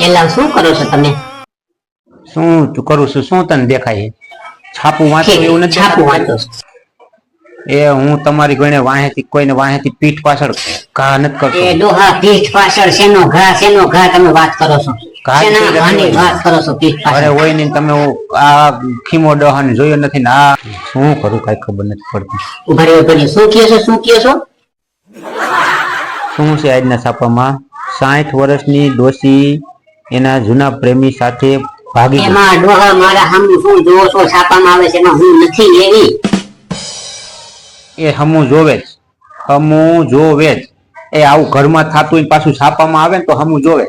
એલા શું કરો છો તમે? શું કરું છું? શું તને દેખાય? છાપું વાંચો એવું નથી? છાપું વાંચો? એ હું તમારી ગણે વાહેથી કોઈને વાહેથી પીઠ પાછળ ઘા નથી કરતો. એ ડોહા પીઠ પાછળ શેનો ઘા તમે વાત કરો છો? શેના ઘાની વાત કરો છો? પીઠ પાછળ અરે હોય નહીં, તમે આ ખીમો ડોહાને જોયો નથી ને આ શું કરું કઈ ખબર નથી પડતી. ઉભરી શું કહો છો? શું કહો છો? શું છે આજના છાપામાં? 60 વર્ષની ડોશી એના જૂના પ્રેમી સાથે ભાગી ગઈ. એમાં ડોહા મારા સામે શું જોવો છો? છાપામાં આવે છે એમાં હું નથી એવી. એ હમું જોવે જ, હમું જોવે જ. એ આવું ઘરમાં થતું હોય પાછું છાપામાં આવે ને તો હમું જોવે.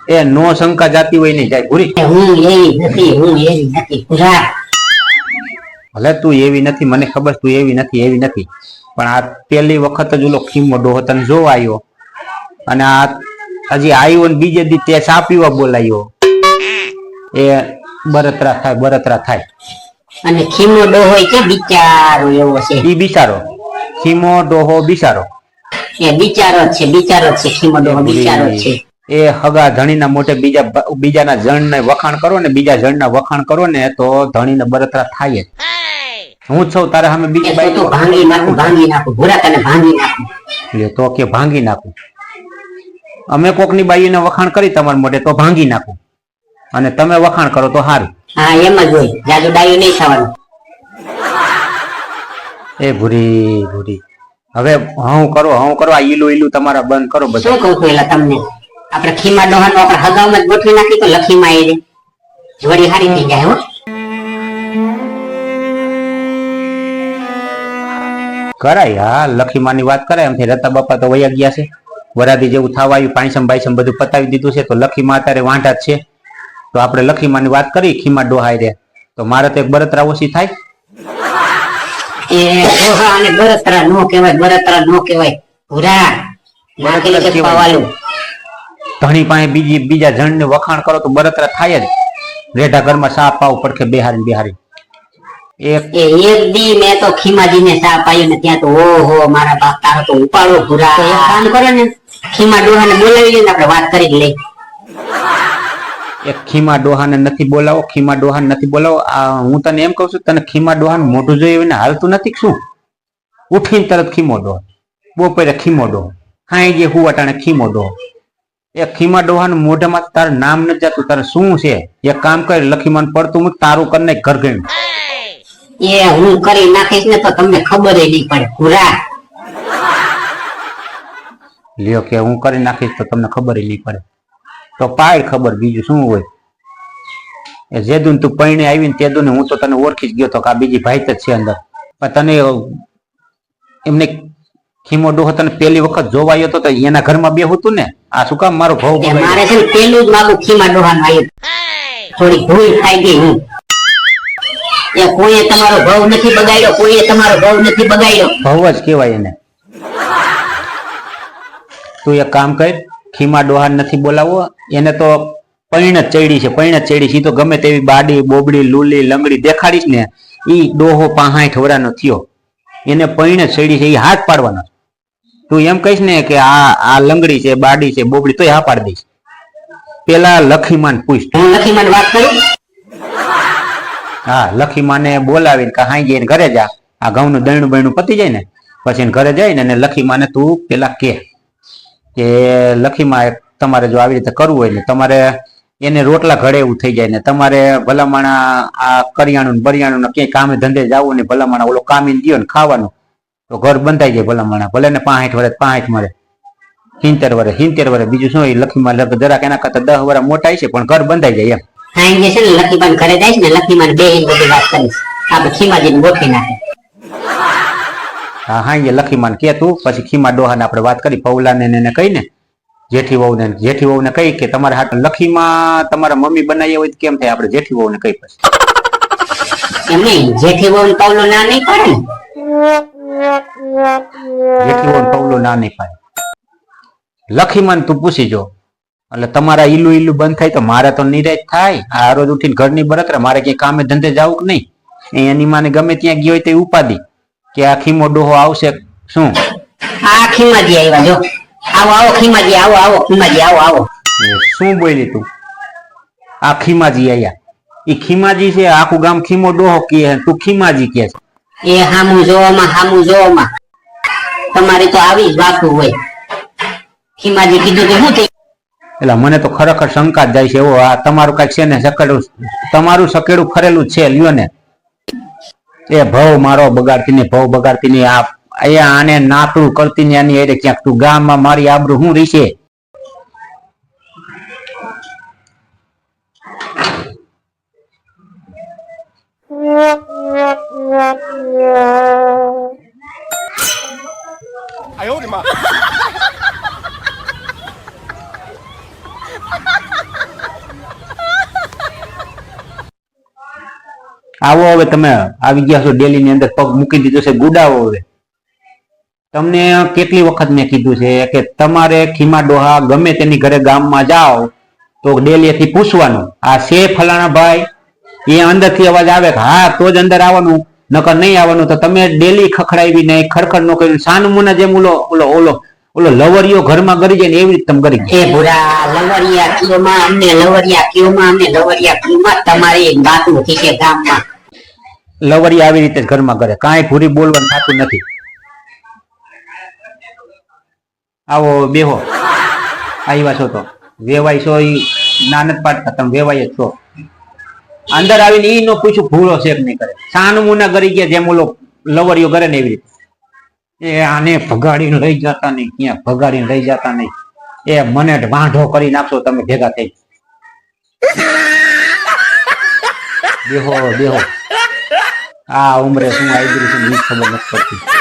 એ નો શંકા જાતી હોય નહીં જાય ભૂરી. હું એવી નથી પૂરા. ભલે તું એવી નથી, મને ખબર તું એવી નથી, પણ આ પહેલી વખત જ ઓલો ખીમો ડોહો તને જોવા આવ્યો અને આ હજી આવ્યો ને બીજે દી તે ચા પીવા બોલાયો. એ બરતરા થાય. અને ખીમો ડોહો કે બિચારો એવો છે? ઈ બિચારો ખીમો ડોહો બિચારો. એ બિચારો છે ખીમો ડોહો બિચારો છે. એ હગા ધણીના મોઢે બીજાના જણને વખાણ કરો ને, બીજા જણના વખાણ કરો ને તો ધણીને બરતરા થાય જ. હું જ છું તારા સામે બીજી બાઈ તો ભાંગી નાખું ભૂરા તને ભાંગી નાખું. તો કે ભાંગી નાખું? અમે કોકની બાઈઓને વખાણ કરી તમારા મોઢે તો ભાંગી નાખું, અને તમે વખાણ કરો તો સારું. હા એમ જ હોય, જાજુ ડાયું નહીં થવાનું. એ ભૂરી હવે હું કરો આ ઈલું તમારા બંધ કરો બધું. શું કહું છું એલા તમને? આપણે ખીમા ડોહાનો આપણે હગાવમાં જ ગોઠવી નાખી તો લખીમાં એ જોડી હારી થઈ જાય. હો કરાય, હા લખીમાની વાત કરાય. એમથી રતા બાપા તો વયા ગયા છે, વરાદી જેવું થવા આવ્યું, પાંચમ બાઈસમ બધું પતાવી દીધું છે, તો લખીમાં અત્યારે વાંઢા જ છે. તો આપણે લખીમાની વાત કરી ખીમા ડોહાઈ રે તો મારે તો એક બરતરા ઓછી થાય. એ ડોહા અને બરતરા નો કહેવાય પૂરા. ધણી પાસે બીજા જણને વખાણ કરો તો બરતરા થાય જ. રેઢા ઘરમાં સાપ પાવ પડખે બિહારી એક દી મેં તો ખીમાજીને ચા પાયું ને ત્યાં તો ઓહો મારા બાપ તારો તો ઉપાડો પૂરા. એક કામ કરો ને, ખીમા ડોહાને બોલાવી લઈને આપણે વાત કરી લઈ. એક ખીમા ડોહાને નથી બોલાવો. આ હું તને એમ કઉ છું, તને ખીમા ડોહાને મોઢું જોયું હાલતું નથી શું? ઉઠીને તરત ખીમો ડોહ, બપોરે ખીમો ડોહ, હાઈ જે હુવાટાણે ખીમો ડોહ. એ ખીમા ડોહાનું મોઢામાં તારું નામ નથી જતું. તારે શું છે? એક કામ કર, લખીમાન પડતું મૂક, તારું કરીને ઘર ગયું. એ હું કરી નાખીશ ને તો તમને ખબર નહીં પડે પૂરા. લ્યો કે હું કરી નાખીશ તો તમને ખબર નહીં પડે તો પાય ખબર, બીજું શું હોય? એ જેદુન તું પૈણે આવીને તેદુને હું તો તને ઓળખી જ ગયો તો કે આ બીજી ભાઈ જ છે અંદર. પણ તને એમને ખીમો ડોહો તને પહેલી વખત જોવા આવ્યો તો એના ઘરમાં બે હતું ને. આ શું કામ મારો ભાવ? મારે છે ને પેલું જ મારું ખીમા ડોહાનું આવ્યું, થોડી ભૂલ થઈ ગઈ. હું એ કોઈએ તમારો ભાવ નથી બગાડ્યો. ભાવ જ કહેવાય એને. તું એક કામ કર, ખીમા ડોહા નથી બોલાવો, એને તો પૈણ ચડી છે. તો ગમે તેવી બાડી બોબડી લૂલી લંગડી દેખાડીશ ને, ઈ ડોહો 65 વર્ષનો થયો, એને પૈણ ચડી છે, એ હાથ પાડવાનો. તું એમ કહીશ ને કે આ લંગડી છે, બાડી છે, બોબડી, તો હા પાડી દઈશ. પેલા લખીમાન પૂછ. લખીમાન વાત કરું? હા, લખીમાને બોલાવીને કે હાઈ જઈને ઘરે જા, આ ઘઉંનું દયણું બયણું પતી જાય ને પછી ઘરે જાય ને લખીમાને તું પેલા કે લખીમાં તમારે જો આવી રીતે કરવું હોય ને, તમારે એને રોટલા ઘડે એવું થઈ જાય ને, તમારે ભલામણા આ કરિયાણું બરિયાણું ક્યાંય કામે ધંધે જવું ને, ભલામણા ઓલો કામીને દો ને ખાવાનું તો ઘર બંધાઈ જાય. ભલામણા ભલે ને 65 વર્ષ 65 મળે, 70 વર્ષ બીજું શું? લખીમાં જરાક એના કરતા 10 વર્ષ મોટા છે પણ ઘર બંધાઈ જાય એમ. હા એ છે ને, લખીમાન ઘરે જાય ને, લખીમાન બેહીને બધી વાત કરીશ, આપણે ખીમાજીને ગોઠવી નાખે. હા એ લખીમાન કે તું પછી ખીમા ડોહાને આપણે વાત કરી, પૌલાને એને કહીને જેઠી વહુને કહી કે તમારે હાથ લખીમાં તમારા મમ્મી બનાવી હોય કેમ થાય, આપણે જેઠી વહુને કહી પછી એમ નહીં, જેઠી વહુ પૌલો ના નહીં પાડે ને. જેઠી વહુ પૌલો ના નહીં પાડે. લખીમાન તું પૂછી જો, એટલે તમારા ઈલું બંધ થાય તો મારે તો નિરાશ થાય. આ રોજ ઉઠીને ઘરની બરતરા, મારે ક્યાંય કામે ધંધે જવું કે નહીં. એની માને ગમે ત્યાં ગયો હોય તો ઉપાધિ કે આ ખીમો ડોહો આવશે શું? આ ખીમાજી આવ્યા જો, આવો ખીમાજી, આવો ખીમાજી, આવો. શું બોલી તું? આ ખીમાજી આયા, ઈ ખીમાજી છે, આખું ગામ ખીમો ડોહો કે તું ખીમાજી કે છે. એ હામું જોવામાં તમારી તો આવી જ વાતો હોય. ખીમાજી કીધું કે શું થયું? એટલે મને તો ખરેખર શંકા જ જાય છે. એવો આ તમારું કઈક છે ને સકેડું, તમારું સકેડું ફરેલું જ છે. લ્યો ને એ ભવ મારો બગાડતી ને ભવ બગાડતી ને આ આને નાતું કરતી ને આની એટલે ક્યાંક તું ગામમાં મારી આબરૂ શું રીશે? આવો હવે તમે આવી ગયા છો ડેલી ની અંદર, પગ મૂકી દીધો છે, ગુડાવો હવે. તમને કેટલી વખત મેં કીધું છે કે તમારે ખીમા ડોહા ગમે તેની ઘરે ગામમાં જાઓ તો ડેલી થી પૂછવાનું આ છે ફલાણા ભાઈ, એ અંદર થી અવાજ આવે કે હા તો જ અંદર આવવાનું, નકર નહીં આવવાનું. તો તમે ડેલી ખખડાવી નહીં, ખડખડ નો કરી સાનમુના જેમ ઓલો ઓલો ઓલો ઓલો લવરિયો ઘરમાં ગરી જાય ને એવી રીતે તમે કરી એ ભૂરા લવરિયા કીઓમાં અમને લવરિયા કીઓમાં અમને લવરિયા કીઓમાં તમારી એક વાતું થઈ છે ગામમાં. લવરિયા આવી રીતે જ ઘરમાં કરે, કાંઈ ભૂરી બોલવાનું થતું નથી. આવો બેહો, આવ્યા છો તો વેવાય છો, ઈ ના નથી પાડતા, તમે વેવાય જ છો. અંદર આવીને ઈ નો પૂછ્યું ભૂરો છે કે નહીં કરે, સાનમુના ગરી ગયા જેમ ઓલો લવરિયો કરે ને એવી રીતે. એ આને ભગાડીને લઈ જતા નહીં, ક્યાં ભગાડીને લઈ જતા નહીં, એ મને વાંઢો કરી નાખશો તમે ભેગા થઈ. બેહો બેહો, આ ઉમરે શું આવી ગયું છે ખબર નથી પડતી.